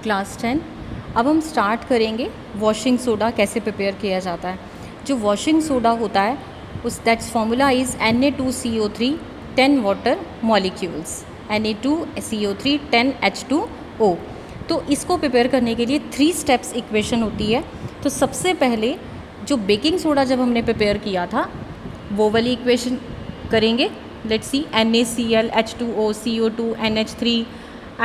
Class 10। अब हम start करेंगे वॉशिंग सोडा कैसे प्रिपेयर किया जाता है। जो वॉशिंग सोडा होता है उस that's formula is Na2CO3 10 water molecules, Na2CO3 10 H2O। तो इसको प्रिपेयर करने के लिए 3 स्टेप्स इक्वेशन होती है। तो सबसे पहले जो बेकिंग सोडा जब हमने प्रिपेयर किया था वो वाली इक्वेशन करेंगे। Let's see NaCl H2O CO2 NH3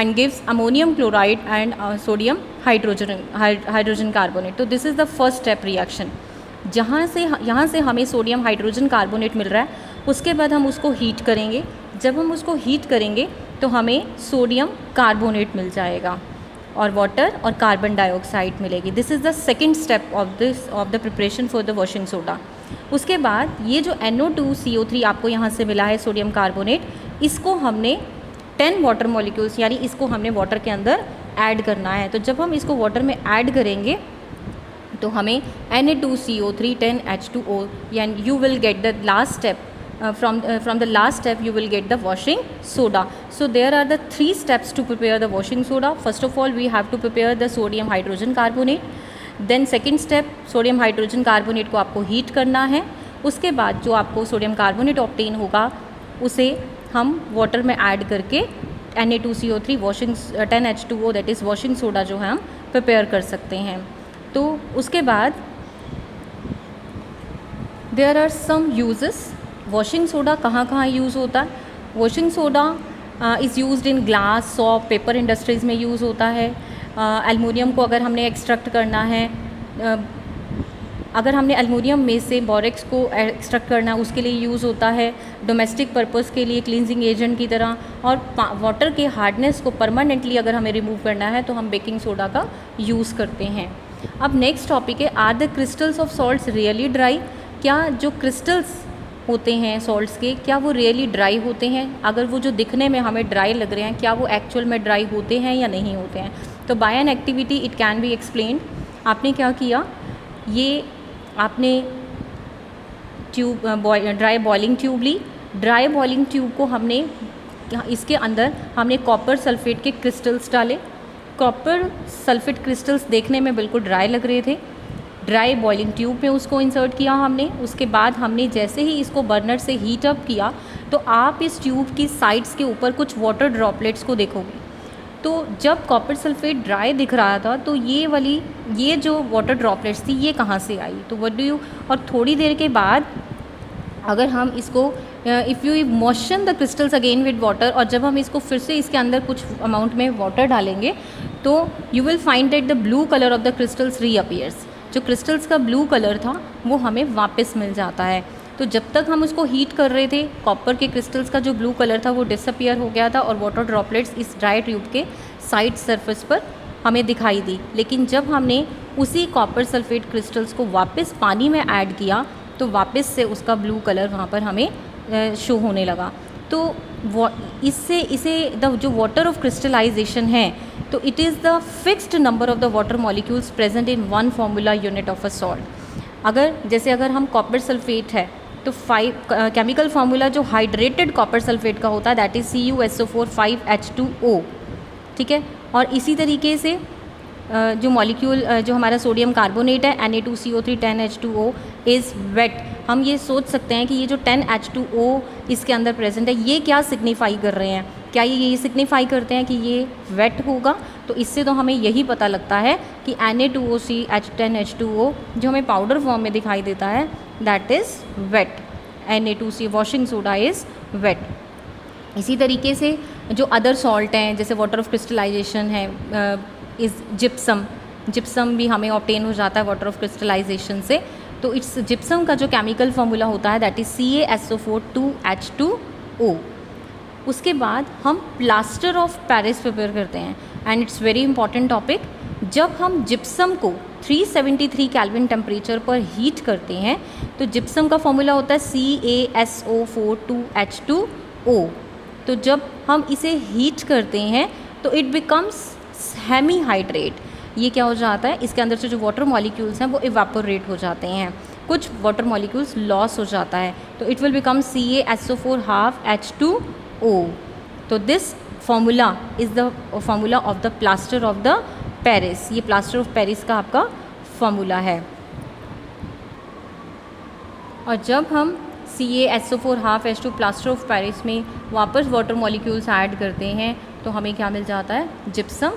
and gives ammonium chloride and sodium hydrogen carbonate। तो this is the first step reaction. यहाँ से हमें सोडियम हाइड्रोजन कार्बोनेट मिल रहा है। उसके बाद हम उसको हीट करेंगे। जब हम उसको हीट करेंगे तो हमें सोडियम कार्बोनेट मिल जाएगा और वाटर और कार्बन डाइऑक्साइड मिलेगी। This is the second step of the preparation for the washing soda. उसके बाद ये जो NO2CO3 आपको यहाँ से मिला है सोडियम कार्बोनेट, इसको हमने 10 वाटर मॉलिक्यूल्स यानी इसको हमने वाटर के अंदर ऐड करना है। तो जब हम इसको वाटर में ऐड करेंगे तो हमें Na2CO3 10 H2O यानी you will get the last step from the last step you will get the washing soda. So there are the 3 steps to prepare the washing soda. First of all we have to prepare the sodium hydrogen carbonate. Then second step sodium hydrogen carbonate को आपको heat करना है। उसके बाद जो आपको sodium carbonate obtain होगा उसे हम वाटर में ऐड करके Na2CO3 washing 10 H2O that is washing soda जो है हम प्रिपेयर कर सकते हैं। तो उसके बाद there are some uses. Washing soda कहाँ कहाँ यूज़ होता है? Washing soda is used in glass, soap, paper industries में यूज़ होता है। एल्युमिनियम को अगर हमने एक्सट्रैक्ट करना है, अगर हमने एल्युमिनियम में से बोरेक्स को एक्सट्रैक्ट करना है उसके लिए यूज़ होता है। डोमेस्टिक पर्पस के लिए क्लींजिंग एजेंट की तरह। और वाटर के हार्डनेस को परमानेंटली अगर हमें रिमूव करना है तो हम बेकिंग सोडा का यूज़ करते हैं। अब नेक्स्ट टॉपिक है, are the crystals of salts really dry? क्या जो क्रिस्टल्स होते हैं सॉल्ट्स के, क्या वो रियली ड्राई होते हैं? अगर वो जो दिखने में हमें ड्राई लग रहे हैं, क्या वो एक्चुअल में ड्राई होते हैं या नहीं होते हैं? तो by an activity it can be explained. आपने क्या किया, ये आपने ट्यूब ड्राई बॉइलिंग ट्यूब ली। ड्राई बॉइलिंग ट्यूब को हमने इसके अंदर हमने कॉपर सल्फेट के क्रिस्टल्स डाले। कॉपर सल्फेट क्रिस्टल्स देखने में बिल्कुल ड्राई लग रहे थे। ड्राई बॉइलिंग ट्यूब में उसको इंसर्ट किया हमने। उसके बाद हमने जैसे ही इसको बर्नर से हीट अप किया तो आप इस ट्यूब की साइड्स के ऊपर कुछ वाटर ड्रॉपलेट्स को देखोगे। तो जब कॉपर सल्फेट ड्राई दिख रहा था तो ये जो वाटर ड्रॉपलेट्स थी ये कहाँ से आई? तो व्हाट डू यू, और थोड़ी देर के बाद अगर हम इसको if you moisten the crystals again with water, और जब हम इसको फिर से इसके अंदर कुछ अमाउंट में वाटर डालेंगे तो you will find that the blue colour of the crystals reappears. जो क्रिस्टल्स का ब्लू कलर था वो हमें वापस मिल जाता है। तो जब तक हम उसको हीट कर रहे थे कॉपर के क्रिस्टल्स का जो ब्लू कलर था वो डिसअपियर हो गया था और वाटर ड्रॉपलेट्स इस ड्राई ट्यूब के साइड सरफेस पर हमें दिखाई दी। लेकिन जब हमने उसी कॉपर सल्फेट क्रिस्टल्स को वापस पानी में ऐड किया तो वापस से उसका ब्लू कलर वहाँ पर हमें शो होने लगा। तो इसे जो वाटर ऑफ क्रिस्टलाइजेशन है तो it is the fixed number of the water molecules present in one formula unit of a salt. अगर हम कॉपर सल्फेट है तो 5 केमिकल फार्मूला जो हाइड्रेटेड कॉपर सल्फेट का होता है दैट इज़ CuSO4 5H2O, ठीक है। और इसी तरीके से जो मॉलिक्यूल जो हमारा सोडियम कार्बोनेट है Na2CO3 10 H2O इज़ वेट। हम ये सोच सकते हैं कि ये जो 10 H2O इसके अंदर प्रेजेंट है ये क्या सिग्निफाई कर रहे हैं? क्या ये सिग्निफाई करते हैं कि ये वेट होगा? तो इससे तो हमें यही पता लगता है कि Na2OC 10 H2O जो हमें पाउडर फॉर्म में दिखाई देता है that is wet. Na2C washing soda is wet. इसी तरीके से जो अदर सॉल्ट हैं जैसे वाटर ऑफ क्रिस्टलाइजेशन है इज़ जिप्सम भी हमें ऑब्टेन हो जाता है वाटर ऑफ क्रिस्टलाइजेशन से। तो इट्स जिप्सम का जो केमिकल फार्मूला होता है दैट इज़ CaSO4 2H2O। उसके बाद हम प्लास्टर ऑफ पेरिस प्रिपेयर करते हैं and it's very important topic. जब हम जिप्सम को 373 केल्विन टेम्परेचर पर हीट करते हैं तो जिप्सम का फॉर्मूला होता है CaSO4 2H2O। तो जब हम इसे हीट करते हैं तो इट बिकम्स सेमी हाइड्रेट। ये क्या हो जाता है, इसके अंदर से जो वाटर मॉलिक्यूल्स हैं वो इवापोरेट हो जाते हैं, कुछ वाटर मॉलिक्यूल्स लॉस हो जाता है। तो it will become CaSO4 half H2O। तो this formula is the formula of the plaster of the Paris, ये प्लास्टर ऑफ पेरिस का आपका फॉर्मूला है। और जब हम CaSO4 प्लास्टर ऑफ पेरिस में वापस वाटर मॉलिक्यूल्स ऐड करते हैं तो हमें क्या मिल जाता है, जिप्सम।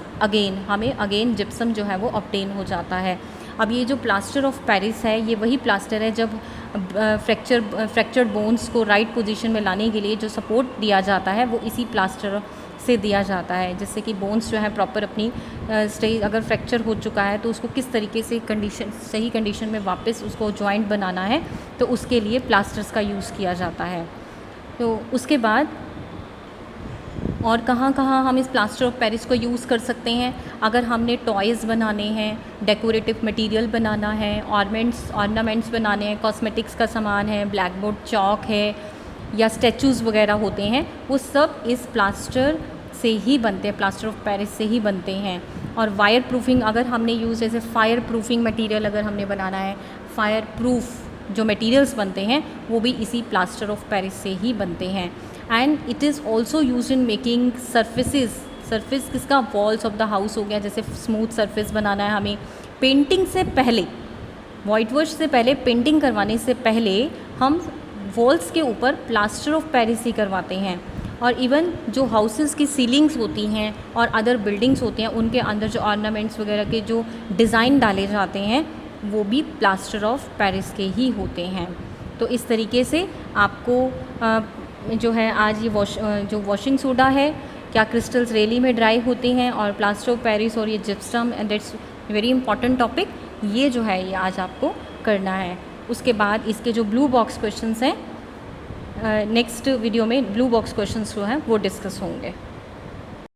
हमें अगेन जिप्सम जो है वो ऑब्टेन हो जाता है। अब ये जो प्लास्टर ऑफ पेरिस है ये वही प्लास्टर है जब फ्रैक्चर्ड बोन्स को राइट पोजीशन में लाने के लिए जो सपोर्ट दिया जाता है वो इसी प्लास्टर से दिया जाता है, जिससे कि बोन्स जो है प्रॉपर अपनी स्टेज, अगर फ्रैक्चर हो चुका है तो उसको किस तरीके से सही कंडीशन में वापस उसको जॉइंट बनाना है, तो उसके लिए प्लास्टर्स का यूज़ किया जाता है। तो उसके बाद और कहाँ हम इस प्लास्टर ऑफ पेरिस को यूज़ कर सकते हैं, अगर हमने टॉयज़ बनाने हैं, डेकोरेटिव मटेरियल बनाना है, ऑर्नामेंट्स बनाने हैं, कॉस्मेटिक्स का सामान है, ब्लैक बोर्ड चॉक है या स्टैचूज़ वगैरह होते हैं, वो सब इस प्लास्टर से ही बनते हैं, प्लास्टर ऑफ पेरिस से ही बनते हैं। और वायर प्रूफिंग अगर हमने यूज़, जैसे फायर प्रूफिंग मटेरियल अगर हमने बनाना है, फायर प्रूफ जो मटेरियल्स बनते हैं वो भी इसी प्लास्टर ऑफ पेरिस से ही बनते हैं। And it is also use in making surface किसका, वॉल्स ऑफ द हाउस हो गया, जैसे स्मूथ सरफेस बनाना है हमें, पेंटिंग से पहले, वाइट वॉश से पहले, पेंटिंग करवाने से पहले हम वॉल्स के ऊपर प्लास्टर ऑफ पेरिस ही करवाते हैं। और इवन जो हाउसेस की सीलिंग्स होती हैं और अदर बिल्डिंग्स होती हैं उनके अंदर जो ऑर्नामेंट्स वगैरह के जो डिज़ाइन डाले जाते हैं वो भी प्लास्टर ऑफ पेरिस के ही होते हैं। तो इस तरीके से आपको जो है आज ये जो वॉशिंग सोडा है, क्या क्रिस्टल्स रेली में ड्राई होते हैं, और प्लास्टर ऑफ पेरिस और ये gypsum, and that's very important topic, ये जो है ये आज आपको करना है। उसके बाद इसके जो ब्लू बॉक्स क्वेश्चंस हैं, नेक्स्ट वीडियो में ब्लू बॉक्स क्वेश्चंस जो हैं वो डिस्कस होंगे।